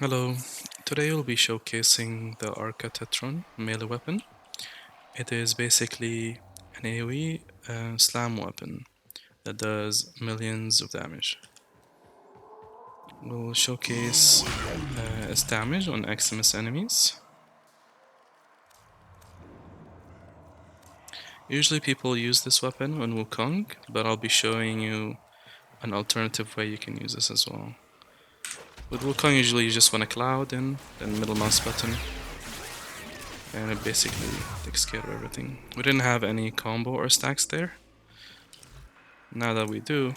Hello, today we'll be showcasing the Arca Titron melee weapon. It is basically an AoE slam weapon that does millions of damage. We'll showcase its damage on Eximus enemies. Usually people use this weapon on Wukong, but I'll be showing you an alternative way you can use this as well. With Wukong usually you just want a cloud in, then middle mouse button, and it basically takes care of everything. We didn't have any combo or stacks there. Now that we do,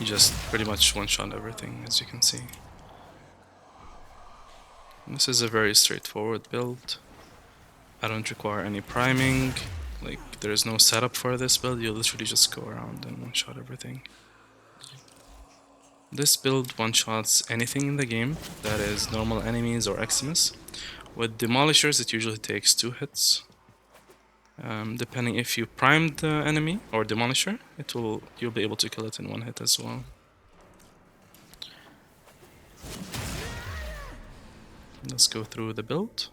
you just pretty much one-shot everything, as you can see. This is a very straightforward build. I don't require any priming, like there is no setup for this build, you literally just go around and one-shot everything. This build one-shots anything in the game that is normal enemies or Eximus. With Demolishers it usually takes 2 hits. Depending if you primed the enemy or Demolisher, you'll be able to kill it in 1 hit as well. Let's go through the build.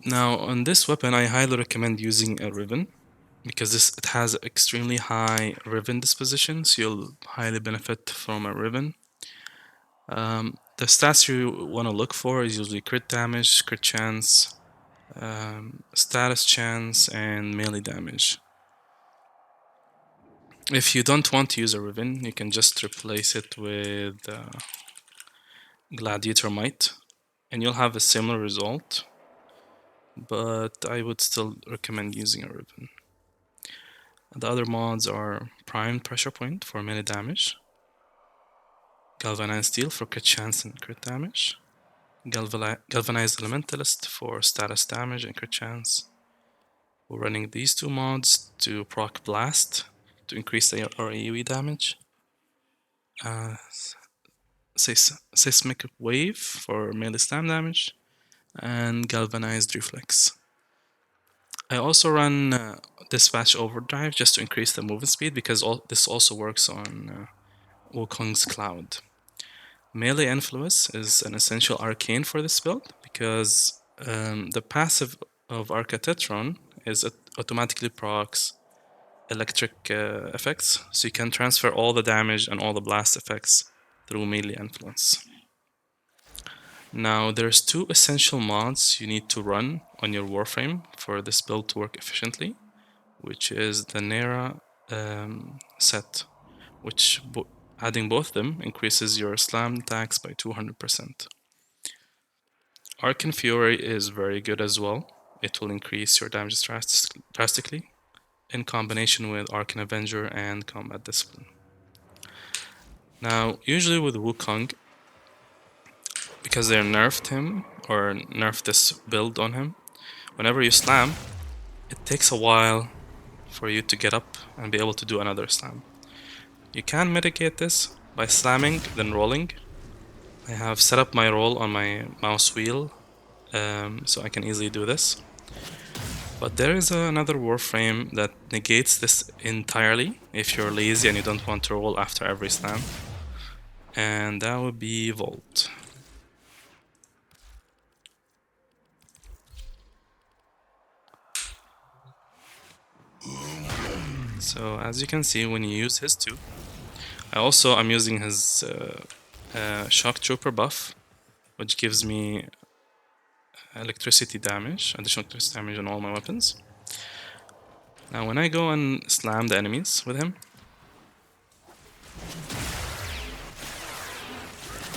Now on this weapon I highly recommend using a Riven because it has extremely high Riven disposition, so you'll highly benefit from a Riven. The stats you want to look for is usually crit damage, crit chance, status chance, and melee damage. If you don't want to use a Riven, you can just replace it with Gladiator Might, and you'll have a similar result, but I would still recommend using a Riven. The other mods are Primed Pressure Point for melee damage, Galvanized Steel for crit chance and crit damage, Galvanized Elementalist for status damage and crit chance. We're running these 2 mods to proc Blast to increase our AoE damage, Seismic Wave for melee slam damage, and Galvanized Reflex. I also run Dispatch Overdrive just to increase the movement speed because this also works on Wukong's Cloud. Melee Influence is an essential arcane for this build because the passive of Arca Titron is it automatically procs electric effects, so you can transfer all the damage and all the blast effects through melee influence. Now there's 2 essential mods you need to run on your Warframe for this build to work efficiently, which is the Nira Set, which adding both them increases your slam attacks by 200%. Arcane Fury is very good as well. It will increase your damage drastically in combination with Arcane Avenger and Combat Discipline. Now, usually with Wukong, because they nerfed him, or nerfed this build on him, whenever you slam, it takes a while for you to get up and be able to do another slam. You can mitigate this by slamming, then rolling. I have set up my roll on my mouse wheel, so I can easily do this. But there is another Warframe that negates this entirely if you're lazy and you don't want to roll after every slam. And that would be Volt. So as you can see, when you use his 2, I'm using his Shock Trooper buff, which gives me electricity damage, additional electricity damage on all my weapons. Now when I go and slam the enemies with him,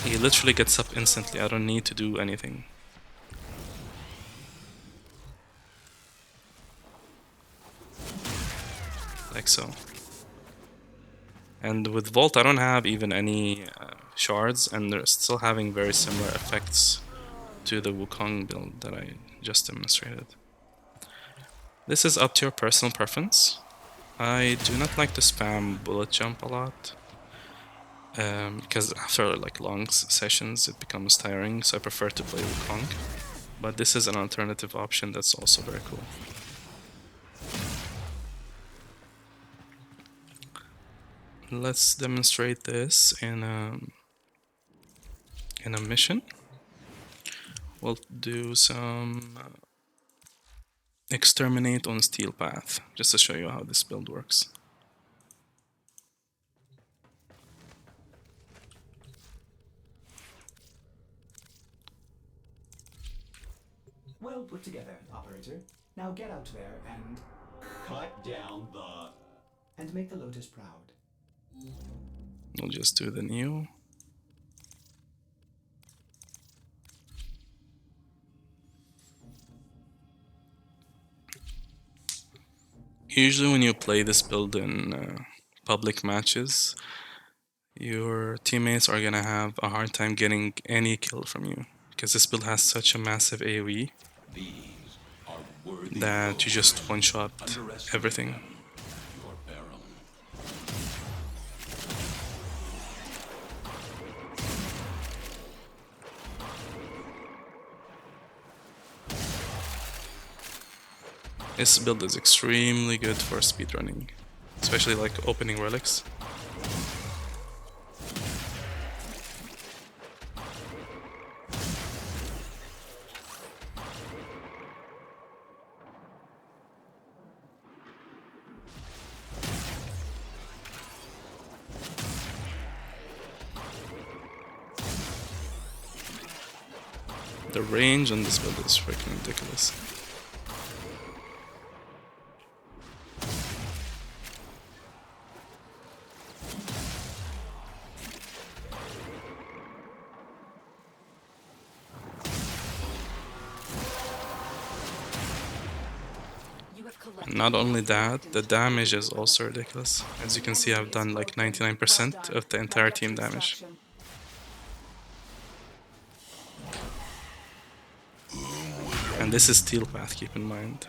he literally gets up instantly. I don't need to do anything. Like so. And with Volt I don't have even any shards, and they're still having very similar effects to the Wukong build that I just demonstrated. This is up to your personal preference. I do not like to spam bullet jump a lot, because after like long sessions it becomes tiring, so I prefer to play Wukong. But this is an alternative option that's also very cool. let's demonstrate this in a mission. We'll do some Exterminate on Steel Path, just to show you how this build works. Well put together, operator. Now get out there and cut down the... and make the Lotus proud. We'll just do the new. Usually when you play this build in public matches, your teammates are gonna have a hard time getting any kill from you, because this build has such a massive AoE that you just one-shot everything. This build is extremely good for speedrunning, especially like opening relics. The range on this build is freaking ridiculous. And not only that, the damage is also ridiculous. As you can see, I've done like 99% of the entire team damage. And this is Steel Path, keep in mind.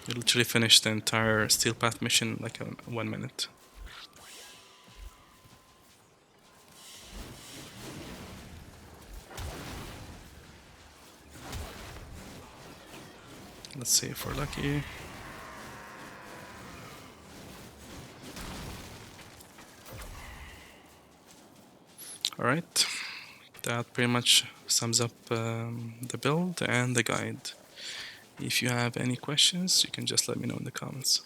You literally finish the entire Steel Path mission like in 1 minute. Let's see if we're lucky. Alright, that pretty much sums up the build and the guide. If you have any questions, you can just let me know in the comments.